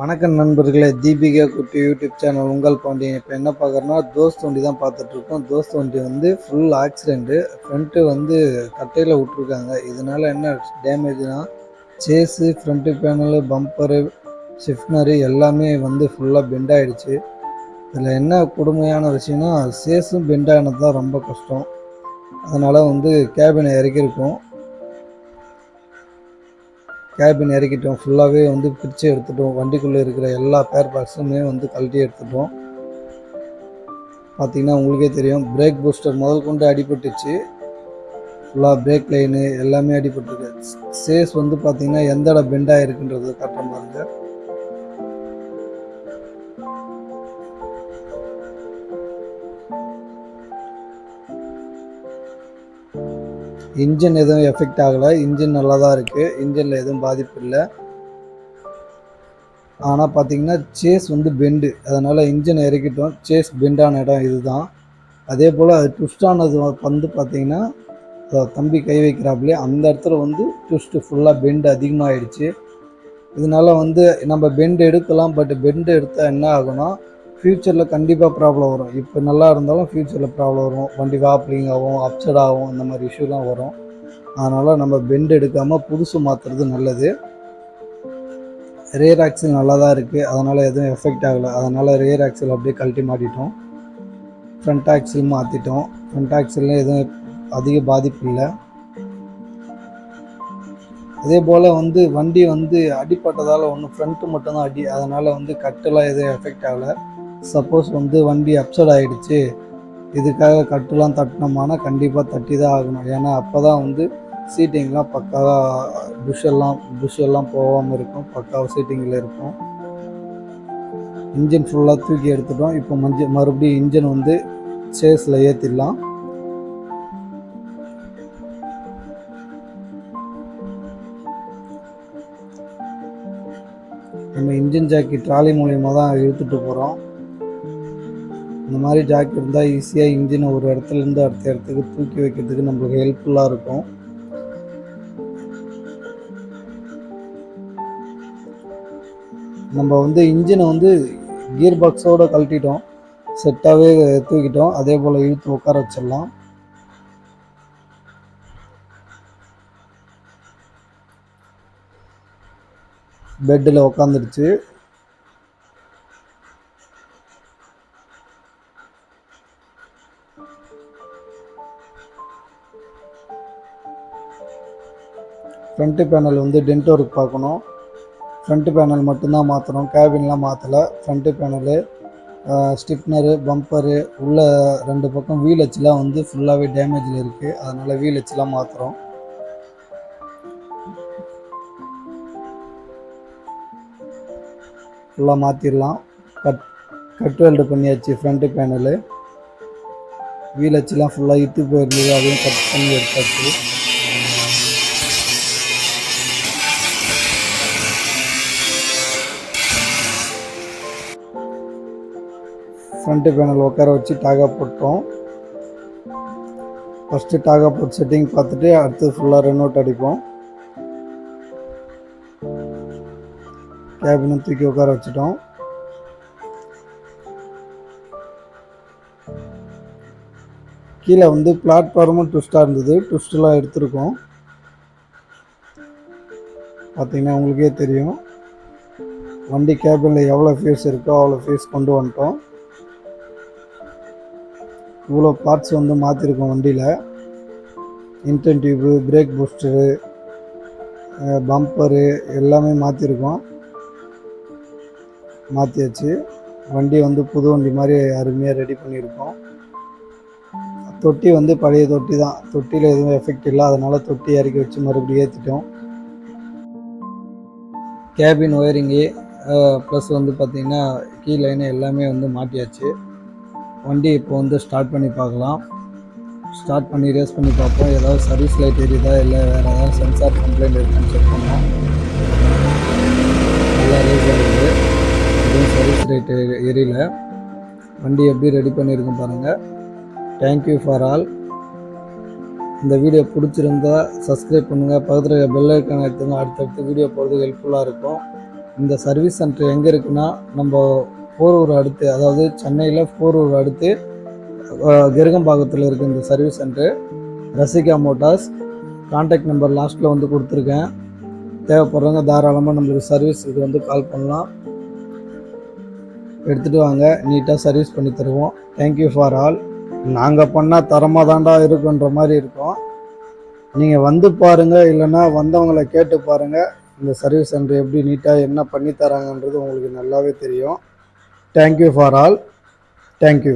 வணக்கம் நண்பர்களே, தீபிகா குட்டி யூடியூப் சேனல் உங்கள் பாண்டியன். இப்போ என்ன பார்க்குறோன்னா, தோஸ்த் வண்டி தான் பார்த்துட்ருக்கோம். தோஸ்த் வண்டி வந்து ஃபுல் ஆக்சிடெண்ட்டு. ஃப்ரண்ட்டு வந்து கட்டையில் விட்ருக்காங்க. இதனால் என்ன டேமேஜ்னால், சேஸு, ஃப்ரண்ட்டு பேனலு, பம்பரு, ஷிஃப்ட்னரு எல்லாமே வந்து ஃபுல்லாக பெண்ட் ஆகிடுச்சு. இதில் என்ன கொடுமையான விஷயம்னா, சேஸும் பெண்ட் ஆனது தான் ரொம்ப கஷ்டம். அதனால் வந்து கேபினை இறக்கியிருக்கோம். கேபின் இறக்கிட்டோம். ஃபுல்லாகவே வந்து பிரித்து எடுத்துட்டோம். வண்டிக்குள்ளே இருக்கிற எல்லா பேர் பார்ட்ஸுமே வந்து கழட்டி எடுத்துட்டோம். பார்த்திங்கன்னா உங்களுக்கே தெரியும், பிரேக் பூஸ்டர் முதல் கொண்டு அடிபட்டுச்சு. ஃபுல்லாக பிரேக் லைனு எல்லாமே அடிபட்டுருக்கு. சேஸ் வந்து பார்த்திங்கன்னா எந்த இடம் பெண்ட் ஆகிருக்குன்றது காட்டுறேன் பாருங்க. இன்ஜின் எதுவும் எஃபெக்ட் ஆகலை. இன்ஜின் நல்லா தான் இருக்குது. இன்ஜினில் எதுவும் பாதிப்பு இல்லை. ஆனால் பார்த்திங்கன்னா சேஸ் வந்து பெண்டு. அதனால் இன்ஜினை இறக்கிட்டோம். சேஸ் பெண்டான இடம் இது தான். அதே போல் அது ட்விஸ்டானது வந்து பார்த்திங்கன்னா, தம்பி கை வைக்கிறாப்புலே அந்த இடத்துல வந்து ட்விஸ்ட்டு ஃபுல்லாக பெண்டு அதிகமாகிடுச்சு. இதனால் வந்து நம்ம பெண்டு எடுக்கலாம். பட் பெண்டு எடுத்தால் என்ன ஆகும்னா, ஃப்யூச்சரில் கண்டிப்பாக ப்ராப்ளம் வரும். இப்போ நல்லா இருந்தாலும் ஃப்யூச்சரில் ப்ராப்ளம் வரும். வண்டி வாப்ளிங் ஆகும், அப்செட் ஆகும், இந்த மாதிரி இஷ்யூலாம் வரும். அதனால் நம்ம பெண்டு எடுக்காமல் புதுசு மாற்றுறது நல்லது. ரியர் ஆக்சில் நல்லா தான் இருக்குது. அதனால் எதுவும் எஃபெக்ட் ஆகலை. அதனால் ரியர் ஆக்சில் அப்படியே கழட்டி மாட்டிட்டோம். ஃப்ரண்ட் ஆக்சில் மாற்றிட்டோம். ஃப்ரண்ட் ஆக்சிலில் எதுவும் அதிக பாதிப்பு இல்லை. அதே போல் வந்து வண்டி வந்து அடிப்பட்டதால் ஒன்று ஃப்ரண்ட்டு மட்டும்தான் அடி. அதனால் வந்து கட்டெல்லாம் எதுவும் எஃபெக்ட் ஆகலை. சப்போஸ் வந்து வண்டி அப்செட் ஆகிடுச்சு, இதுக்காக கட்டுலாம் தட்டினோம்னா கண்டிப்பாக தட்டி தான் ஆகணும். ஏன்னா அப்போ தான் வந்து சீட்டிங்லாம் பக்காவாக புஷ் எல்லாம் போகாமல் இருக்கும். பக்காவாக சீட்டிங்கில் இருக்கும். இன்ஜின் ஃபுல்லாக தூக்கி எடுத்துட்டோம். இப்போ மறுபடியும் இன்ஜின் வந்து சேஸில் ஏற்றிடலாம். நம்ம இன்ஜின் ஜாக்கி ட்ராலி மூலியமாக தான் இழுத்துட்டு போகிறோம். இந்த மாதிரி ஜாக்கி இருந்தால் ஈஸியாக இன்ஜினை ஒரு இடத்துலேருந்து அடுத்த இடத்துக்கு தூக்கி வைக்கிறதுக்கு நம்மளுக்கு ஹெல்ப்ஃபுல்லாக இருக்கும். நம்ம வந்து இன்ஜினை வந்து கியர் பாக்ஸோடு கழட்டிட்டோம். செட்டாகவே தூக்கிட்டோம். அதே போல் இழுத்து உட்கார வச்சிடலாம். பெட்டில் உட்காந்துடுச்சு. ஃப்ரண்ட்டு பேனல் வந்து டென்ட் ஒர்க் பார்க்கணும். ஃப்ரண்ட்டு பேனல் மட்டும்தான் மாற்றணும். கேபின்லாம் மாற்றலை. ஃப்ரண்ட்டு பேனலு, ஸ்டிப்னரு, பம்பரு, உள்ள 2 பக்கம் வீல் வச்சுலாம் வந்து ஃபுல்லாகவே டேமேஜில் இருக்குது. அதனால் வீல் வச்சுலாம் மாற்றுறோம். ஃபுல்லாக மாற்றிடலாம். கட் வெல்டு பண்ணியாச்சு. ஃப்ரண்ட்டு பேனலு, வீல் வச்சுலாம் ஃபுல்லாக இத்து போயிருந்தது. அதையும் கட் பண்ணி எடுத்தாச்சு. ஃப்ரண்ட்டு பேனல் உட்கார வச்சு டாகா போட்டோம். ஃபஸ்ட்டு டாகா போட் செட்டிங் பார்த்துட்டு அடுத்து ஃபுல்லாக ரன் அடிப்போம். கேபினும் தூக்கி உட்கார வச்சுட்டோம். கீழே வந்து பிளாட்ஃபார்மும் ட்விஸ்ட்டாக இருந்தது. ட்விஸ்டெலாம் எடுத்துருக்கோம். பார்த்திங்கன்னா உங்களுக்கே தெரியும், வண்டி கேபினில் எவ்வளோ ஃபீஸ் இருக்கோ அவ்வளோ ஃபீஸ் கொண்டு வந்துட்டோம். இவ்வளோ பார்ட்ஸ் வந்து மாற்றிருக்கோம் வண்டியில். Intern tube, break booster, bumper எல்லாமே மாற்றிருக்கோம். மாற்றியாச்சு. வண்டி வந்து புது வண்டி மாதிரி அருமையாக ரெடி பண்ணியிருக்கோம். தொட்டி வந்து பழைய தொட்டி தான். தொட்டியில் எதுவும் எஃபெக்ட் இல்லை. அதனால் தொட்டி இறக்கி வச்சு மறுபடியும் ஏற்றிட்டோம். கேபின் ஒயரிங்கு ப்ளஸ் வந்து பார்த்திங்கன்னா கீ லைனு எல்லாமே வந்து மாட்டியாச்சு. வண்டி இப்போ வந்து ஸ்டார்ட் பண்ணி பார்க்கலாம். ஸ்டார்ட் பண்ணி ரேஸ் பண்ணி பார்ப்போம். ஏதாவது சர்வீஸ் லைட் எரியுதா, இல்லை வேறு ஏதாவது சென்சார் கம்ப்ளைண்ட் இருக்குன்னு செக் பண்ணோம். நல்லா ரேஸ் ஆகுது. எதுவும் சர்வீஸ் லைட் எரியல. வண்டி எப்படி ரெடி பண்ணியிருக்கோம் பாருங்கள். Thank you for all. இந்த வீடியோ பிடிச்சிருந்தா சப்ஸ்கிரைப் பண்ணுங்கள். பக்கத்தில் பெல் ஐக்கானை எடுத்துங்க. அடுத்தடுத்து வீடியோ போகிறது ஹெல்ப்ஃபுல்லாக இருக்கும். இந்த சர்வீஸ் சென்டர் எங்கே இருக்குன்னா நம்ம போரூர் அடுத்து, அதாவது சென்னையில் போரூர் அடுத்து கெருகம்பாக்கத்தில் இருக்குது இந்த service centre. Rasika Motors. Contact number லாஸ்ட்டில் வந்து கொடுத்துருக்கேன். தேவைப்படுறவங்க தாராளமாக நம்மளுக்கு சர்வீஸ் இது வந்து கால் பண்ணலாம். எடுத்துகிட்டு வாங்க, நீட்டாக சர்வீஸ் பண்ணி தருவோம். Thank you for all. நாங்கள் பண்ணால் தரமாக தாண்டா இருக்குன்ற மாதிரி இருக்கும். நீங்கள் வந்து பாருங்கள், இல்லைன்னா வந்தவங்களை கேட்டு பாருங்கள். இந்த சர்வீஸ் சென்டர் எப்படி நீட்டாக என்ன பண்ணி தராங்கன்றது உங்களுக்கு நல்லாவே தெரியும். Thank you for all. தேங்க்யூ.